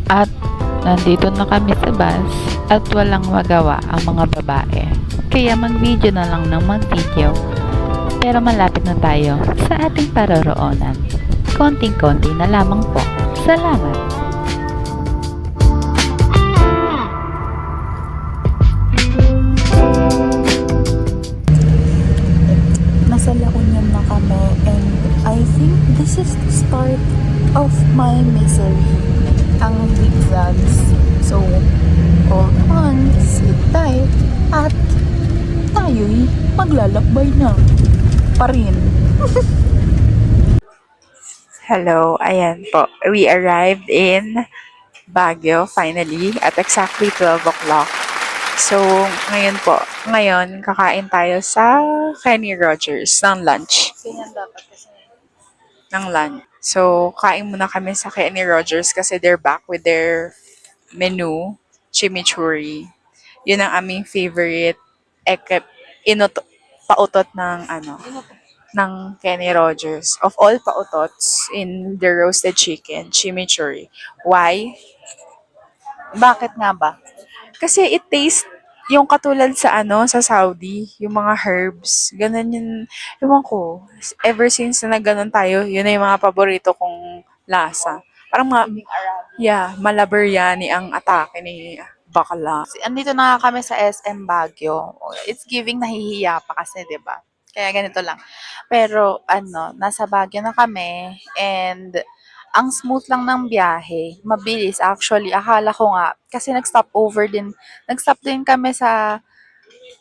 At nandito na kami sa bus at walang magawa ang mga babae. Kaya mag-video na lang ng mag-video. Pero malapit na tayo sa ating paroroonan. Konting-konti na lamang po. Salamat! Nasa La Union na kami, and I think this is the start of my misery, ang big vlogs. So, hold on, sit tight, at tayo'y maglalakbay na pa rin. Hello, ayan po. We arrived in Baguio finally at exactly 12 o'clock. So, ngayon kakain tayo sa Kenny Rogers ng lunch. Ganyan dapat kasi. Ng lunch. So, kain muna kami sa Kenny Rogers kasi they're back with their menu, chimichurri. Yun ang aming favorite pautot ng ng Kenny Rogers. Of all pautots in the roasted chicken, chimichurri. Why? Bakit nga ba? Kasi it tastes yung katulad sa sa Saudi, yung mga herbs, ganun yun, ewan ko, ever since na nagganon tayo, yun na yung mga paborito kong lasa. Parang mala biryani ang atake ni bakla. Andito na kami sa SM Baguio. It's giving nahihiya pa kasi, 'di ba? Kaya ganito lang. Pero nasa Baguio na kami, and ang smooth lang ng biyahe. Mabilis actually. Akala ko nga kasi nag-stop din kami sa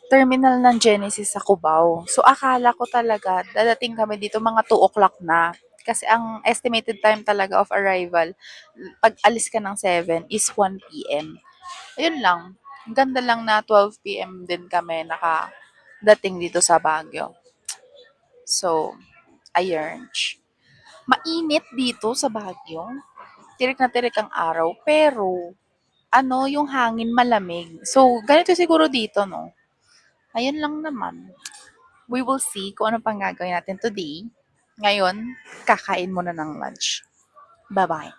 terminal ng Genesis sa Cubao. So akala ko talaga dadating kami dito mga 2 o'clock na. Kasi ang estimated time talaga of arrival pag alis ka ng 7 is 1 p.m. Ayun lang. Ang ganda lang na 12 p.m. din kami nakadating dito sa Baguio. So, ayun. Mainit dito sa Baguio. Tirik na tirik ang araw, pero yung hangin malamig. So, ganito siguro dito, no? Ayun lang naman. We will see kung ano pang gagawin natin today. Ngayon, kakain muna ng lunch. Bye-bye.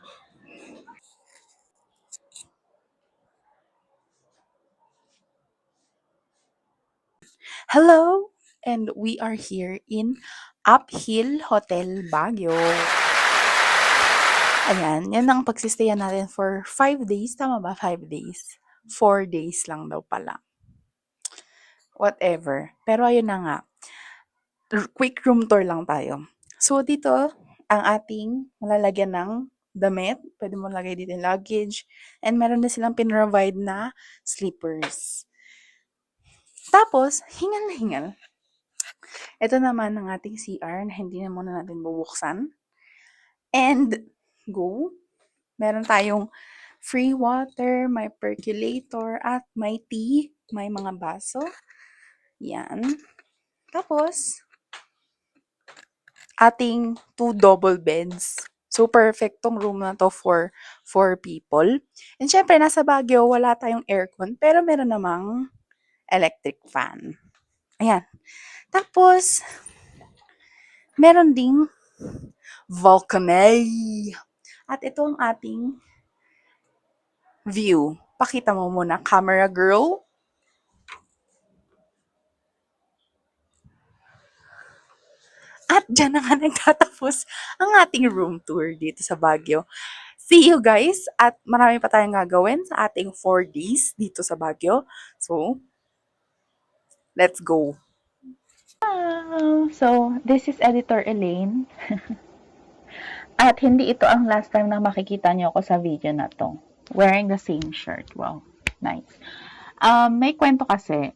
Hello! And we are here in Uphill Hotel Baguio. Ayan, yan ang pagsistayan natin for 5 days. Tama ba? 5 days? 4 days lang daw pala. Whatever. Pero ayun na nga. Quick room tour lang tayo. So, dito, ang ating malalagyan ng damit. Pwede mo lagay dito yung luggage. And meron na silang pinrovide na slippers. Tapos, hingal na hingal. Ito naman ang ating CR na hindi na muna natin bubuksan. And, go. Meron tayong free water, may percolator, at may tea, may mga baso. Yan. Tapos, ating 2 double beds. So, perfect tong room na to for 4 people. And syempre, nasa Baguio, wala tayong aircon, pero meron namang electric fan. Ayan. Tapos, meron ding balcony. At ito ang ating view. Pakita mo muna, camera girl. At dyan na nga nagtatapos ang ating room tour dito sa Baguio. See you guys, at marami pa tayong gagawin sa ating 4 days dito sa Baguio. So, let's go. So, this is Editor Elaine. At hindi ito ang last time na makikita niyo ako sa video na to. Wearing the same shirt. Wow, nice. May kwento kasi,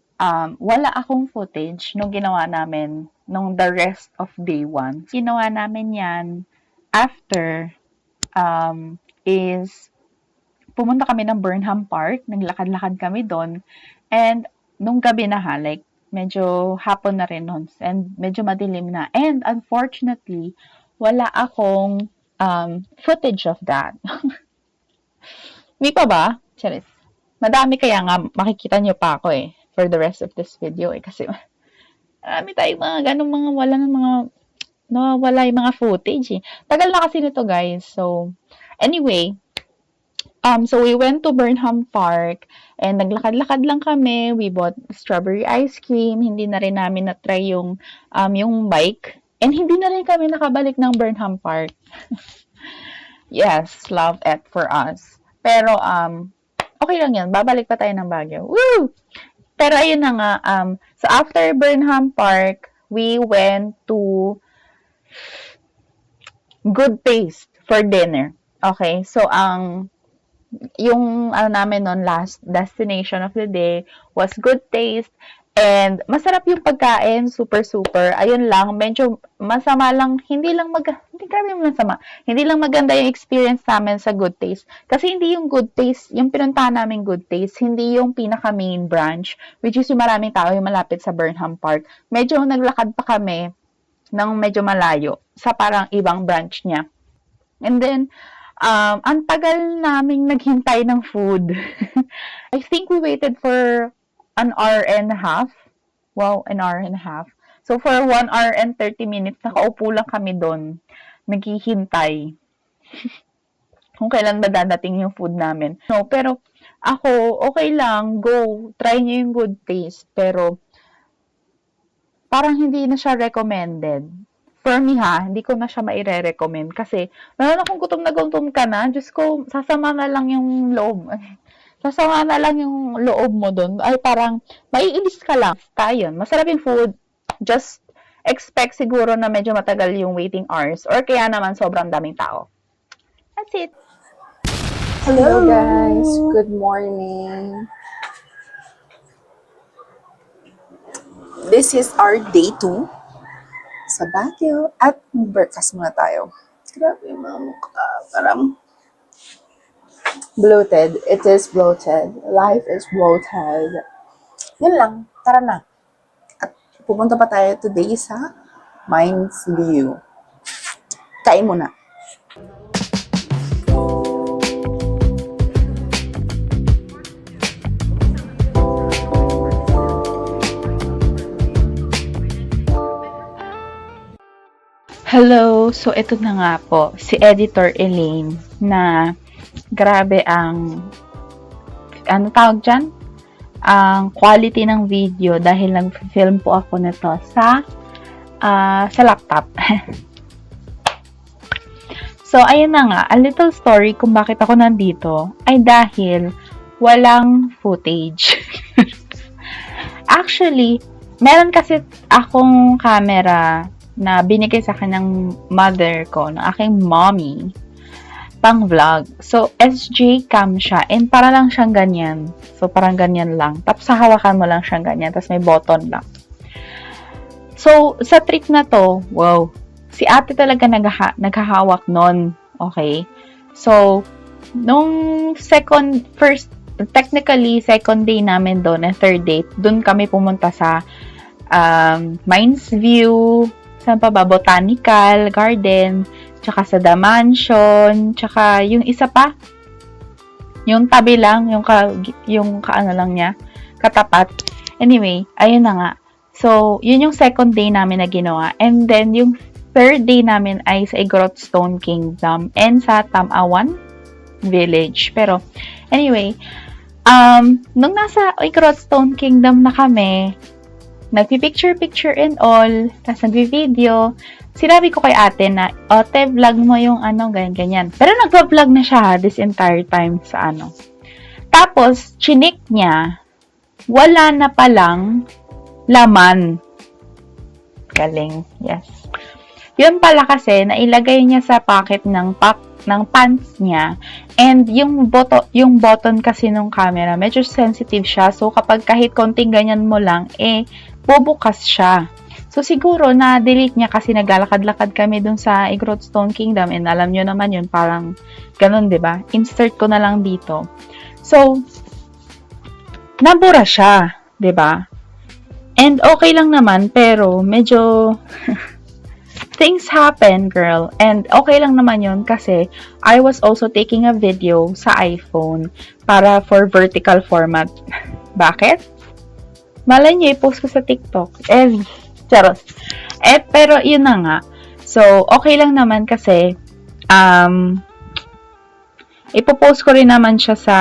wala akong footage nung ginawa namin nung the rest of day 1. Ginawa namin yan after is pumunta kami ng Burnham Park, naglakad-lakad kami doon, and nung gabi na like medyo hapon na rin noon, and medyo madilim na, and unfortunately, wala akong footage of that. May pa ba? Charis. Madami kaya nga makikita nyo pa ako for the rest of this video kasi marami tayong mga ganong mga nawawala yung mga footage Tagal na kasi nito guys. So, anyway, So we went to Burnham Park and naglakad-lakad lang kami. We bought strawberry ice cream. Hindi na rin namin na-try yung bike. And hindi na rin kami nakabalik ng Burnham Park. Yes, love it for us. Pero, okay lang yun. Babalik pa tayo ng Baguio. Woo! Pero ayun na nga, so after Burnham Park, we went to Good Taste for dinner. Okay, so yung namin noon, last destination of the day was Good Taste. And masarap yung pagkain, super. Ayun lang, medyo masama lang, hindi grabe yung masama. Hindi lang maganda yung experience namin sa Good Taste. Kasi hindi yung Good Taste, yung pinuntahan namin Good Taste, hindi yung pinaka main branch, which is yung maraming tao yung malapit sa Burnham Park. Medyo naglakad pa kami ng medyo malayo sa parang ibang branch niya. And then, ang tagal naming naghintay ng food. I think we waited for an hour and a half. Wow, an hour and a half. So, for 1 hour and 30 minutes, nakaupo lang kami doon. Naghihintay. Kung kailan ba dadating yung food namin. No, pero ako, okay lang, go. Try nyo yung Good Taste. Pero, parang hindi na siya recommended. For me hindi ko na siya maire-recommend. Kasi, lalo na kung gutom na gutom ka na, Diyos ko, sasama na lang yung loob. Sasama na lang yung loob mo doon. Ay, parang, maiinis ka lang. Yun. Masarap yung food. Just expect siguro na medyo matagal yung waiting hours. Or kaya naman sobrang daming tao. That's it. Hello guys, good morning. This is our day 2 sa Baguio at breakfast muna tayo. Grabe yung mga mukha, parang bloated. It is bloated. Life is bloated. Yun lang, tara na. At pupunta pa tayo today sa Mines View. Kain muna. Hello! So, ito na nga po, si Editor Elaine na grabe ang tawag dyan? Ang quality ng video dahil nag-film po ako nito sa laptop. So, ayun na nga, a little story kung bakit ako nandito ay dahil walang footage. Actually, meron kasi akong camera na binigay sa akin ng mother ko, ng aking mommy, pang vlog. So, SJ cam siya, and para lang siyang ganyan. So, parang ganyan lang. Tapos, hawakan mo lang siyang ganyan. Tapos, may button lang. So, sa trick na to, wow, si ate talaga naghahawak nun. Okay? So, nung technically, second day namin doon, and third day, doon kami pumunta sa Mines View, saan pa ba? Botanical Garden, tsaka sa The Mansion, tsaka yung isa pa, yung tabi lang, yung kaano lang niya, katapat. Anyway, ayun na nga. So, yun yung second day namin na ginawa. And then, yung third day namin ay sa Igorot Stone Kingdom and sa Tamawan Village. Pero, anyway, nung nasa Igorot Stone Kingdom na kami, nagpi-picture and all, tapos nagpi-video, sinabi ko kay ate na, ote, vlog mo yung ganyan-ganyan. Pero nagpa-vlog na siya this entire time sa Tapos, chinik niya, wala na palang laman. Galing, yes. Yun pala kasi, nailagay niya sa pocket ng pants niya. And yung button kasi nung camera, medyo sensitive siya. So, kahit konting ganyan mo lang, bubukas siya. So, siguro, na-delete niya kasi naglalakad-lakad kami dun sa Igorot Stone Kingdom. And alam nyo naman yun, parang ganun, diba? Insert ko na lang dito. So, nabura siya, diba? And okay lang naman, pero medyo things happen, girl. And okay lang naman yun kasi I was also taking a video sa iPhone para for vertical format. Bakit? Malay nyo, i-post ko sa TikTok. Charot. Pero yun na nga. So, okay lang naman kasi Ipopost ko rin naman siya sa,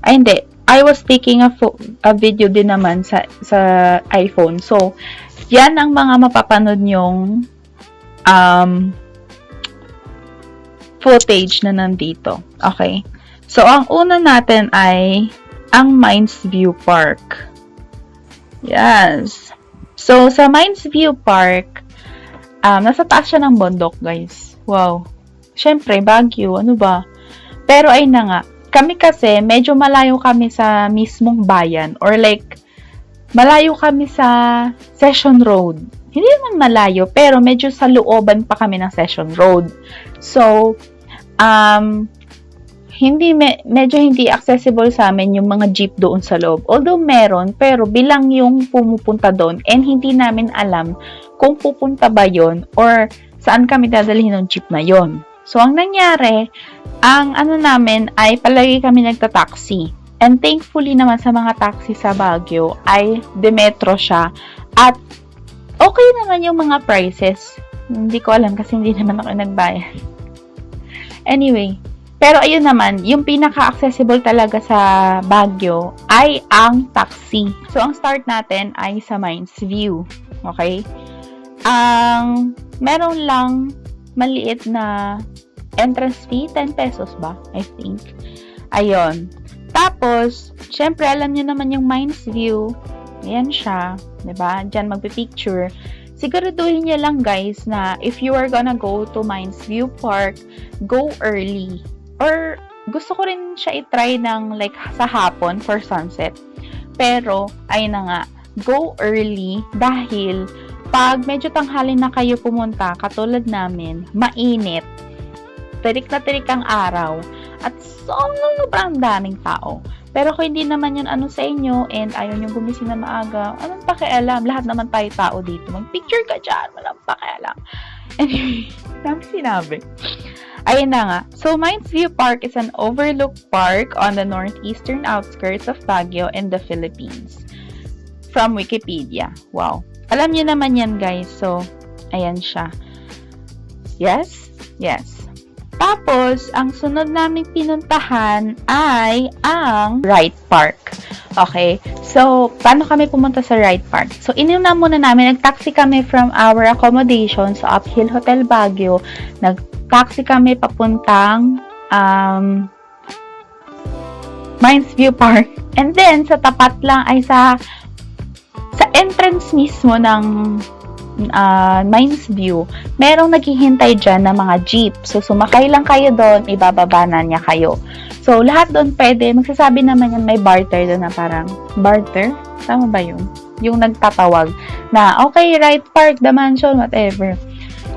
ay hindi, I was taking a video din naman sa iPhone. So, yan ang mga mapapanood yung footage na nandito. Okay? So, ang una natin ay ang Mines View Park. Yes. So, sa Mines View Park, nasa taas siya ng bundok, guys. Wow. Syempre, Baguio, ano ba? Pero ay na nga, kami kasi, medyo malayo kami sa mismong bayan. Or like, malayo kami sa Session Road. Hindi naman malayo, pero medyo sa looban pa kami ng Session Road. So, medyo hindi accessible sa amin yung mga jeep doon sa loob. Although meron, pero bilang yung pumupunta doon and hindi namin alam kung pupunta ba yon or saan kami dadalhin ng jeep na yon. So, ang nangyari, ang ano namin ay palagi kami nagta-taxi. And thankfully naman sa mga taxi sa Baguio ay Demetro siya. At okay naman yung mga prices. Hindi ko alam kasi hindi naman ako nagbayad. Anyway, pero ayun naman, yung pinaka-accessible talaga sa Baguio ay ang taxi. So, ang start natin ay sa Mines View. Okay? Meron lang maliit na entrance fee, 10 pesos ba? I think. Ayun. Tapos, syempre, alam nyo naman yung Mines View. Ayan siya. Diba? Diyan magpipicture. Siguraduhin nyo lang, guys, na if you are gonna go to Mines View Park, go early. Or, gusto ko rin siya itry ng like sa hapon for sunset. Pero, ay na nga, go early dahil pag medyo tanghali na kayo pumunta, katulad namin, mainit, tirik na tirik ang araw, at sobrang daming tao. Pero kung hindi naman yun ano sa inyo, and ayaw nyo gumising na maaga, anong pakialam? Lahat naman tayo tao dito. Mag-picture ka dyan, walang pakialam. Anyway, dami sinabi. Ayun na nga. So, Mines View Park is an overlooked park on the northeastern outskirts of Baguio in the Philippines. From Wikipedia. Wow. Alam niyo naman yan, guys. So, ayan siya. Yes? Yes. Tapos, ang sunod naming pinuntahan ay ang Wright Park. Okay? So, paano kami pumunta sa Wright Park? So, inuna muna namin, nag-taxi kami from our accommodation sa Uphill Hotel Baguio. Nag-taxi kami papuntang Mines View Park. And then, sa tapat lang ay sa entrance mismo ng Mines View, merong naghihintay dyan na mga jeep. So, sumakay lang kayo doon, ibababa na niya kayo. So, lahat doon pwede. Magsasabi naman yan, may barter doon na parang, barter? Tama ba yun? Yung nagtatawag na, okay, Wright Park, the mansion, whatever.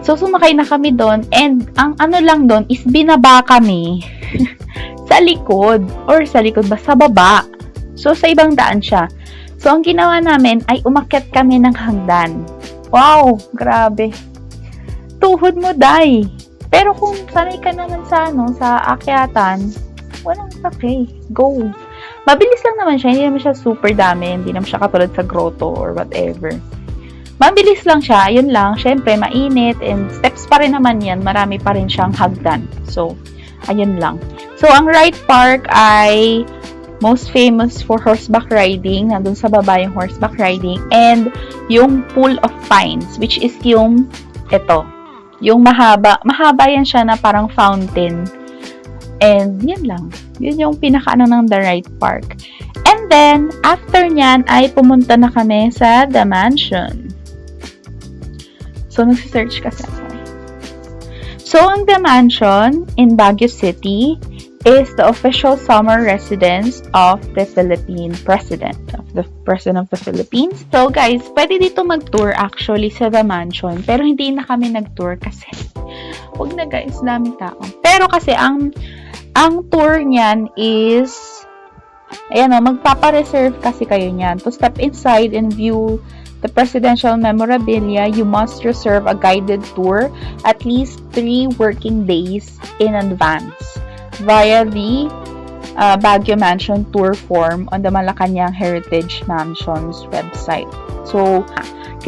So, sumakay na kami doon and ang ano lang doon is binaba kami sa likod. Or sa likod ba? Sa baba. So, sa ibang daan siya. So, ang ginawa namin ay umakyat kami ng hagdan. Wow! Grabe. Tuhod mo, day. Pero kung sanay ka naman sa akyatan, walang sakay. Go. Mabilis lang naman siya. Hindi naman siya super dami. Hindi naman siya katulad sa grotto or whatever. Mabilis lang siya. Yun lang. Syempre, mainit. And steps pa rin naman yan. Marami pa rin siyang hagdan. So, ayun lang. So, ang Wright Park ay most famous for horseback riding. Nandun sa baba yung horseback riding. And yung Pool of Pines, which is yung ito. Yung mahaba. Mahaba yan siya na parang fountain. And yan lang. Yun yung pinakaano ng The Wright Park. And then, after nyan, ay pumunta na kami sa The Mansion. So, nagsisearch kasi ako. So, ang The Mansion in Baguio City is the official summer residence of the Philippine President, of the President of the Philippines. So guys, pwede dito mag-tour actually sa The Mansion, pero hindi na kami nag-tour kasi wag na guys, daming tao. Pero kasi ang tour niyan is ayan o, magpapa-reserve kasi kayo niyan. To step inside and view the presidential memorabilia, you must reserve a guided tour at least 3 working days in advance via the Baguio Mansion tour form on the Malacanang Heritage Mansion's website. So,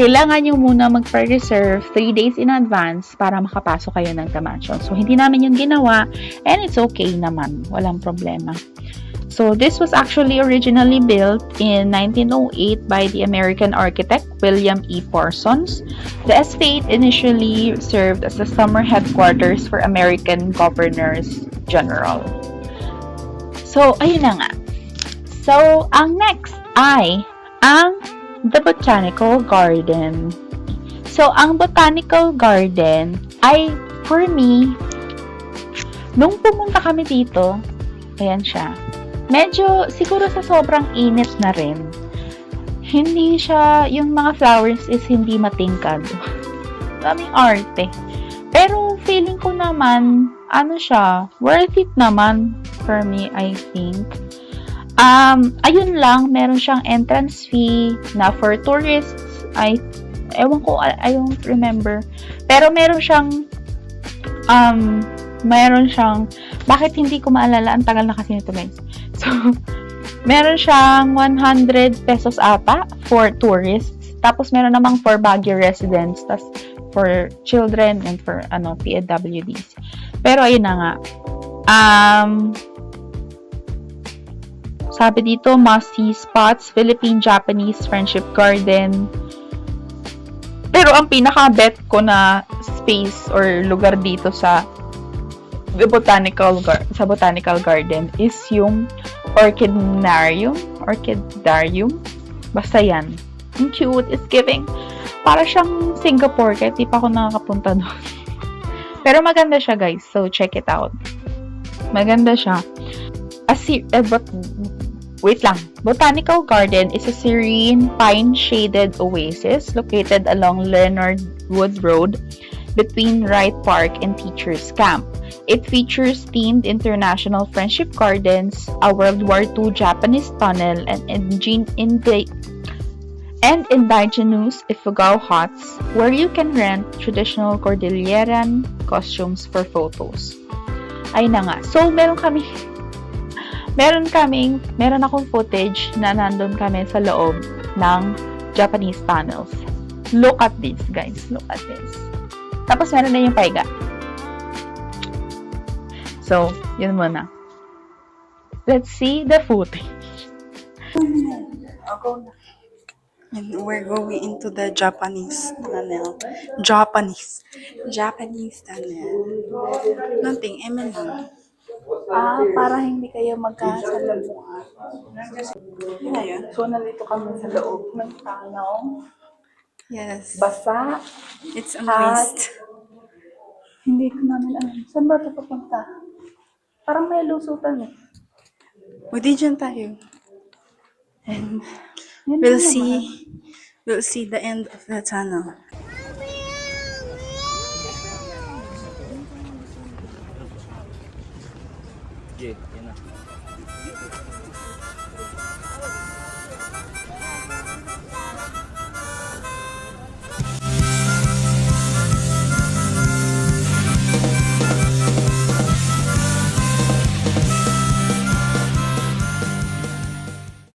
kailangan nyo muna mag-reserve 3 days in advance para makapasok kayo ng The Mansion. So, hindi namin yung ginawa and it's okay naman. Walang problema. So, this was actually originally built in 1908 by the American architect William E. Parsons. The estate initially served as a summer headquarters for American governors general. So, ayun na nga. So, ang next ay ang The Botanical Garden. So, ang Botanical Garden ay, for me, nung pumunta kami dito, ayan siya. Medyo, siguro sa sobrang init na rin, hindi siya, yung mga flowers is hindi matingkad. Daming arte. Pero, feeling ko naman, ano siya, worth it naman for me, I think. Ayun lang, meron siyang entrance fee na for tourists. Ewan ko, I don't remember. Pero meron siyang, bakit hindi ko maalala? Ang tagal na kasi nito, guys. So, meron siyang 100 pesos ata for tourists. Tapos, meron namang for Baguio residents. Tapos, for children and for, PWDs. Pero, ayun na nga. Sabi dito, must-see spots, Philippine-Japanese Friendship Garden. Pero ang pinaka-bet ko na space or lugar dito sa Botanical Garden is yung Orchidarium. Basta yan. Ang cute. It's giving. Para siyang Singapore. Kahit di pa ako nakakapunta doon. Pero maganda siya, guys. So, check it out. Maganda siya. Wait lang. Botanical Garden is a serene, pine-shaded oasis located along Leonard Wood Road between Wright Park and Teachers Camp. It features themed international friendship gardens, a World War II Japanese tunnel, and indigenous Ifugao huts where you can rent traditional Cordilleran costumes for photos. Ay na nga. So, meron akong footage na nandun kami sa loob ng Japanese tunnels. Look at this, guys. Look at this. Tapos, meron na yung paiga. So, yun muna. Let's see the footage. And we're going into the Japanese tunnel. Japanese tunnel. Nothing, lang. Para hindi kayo magkasalamuhan. Ngayon. So, nandito kami sa loob ng tunnel. Yes. Basa. It's a mist. Hindi ko namin alam. Saan ba ito papunta? Parang may lusutan eh. Pwede dyan tayo. And We'll see the end of the tunnel.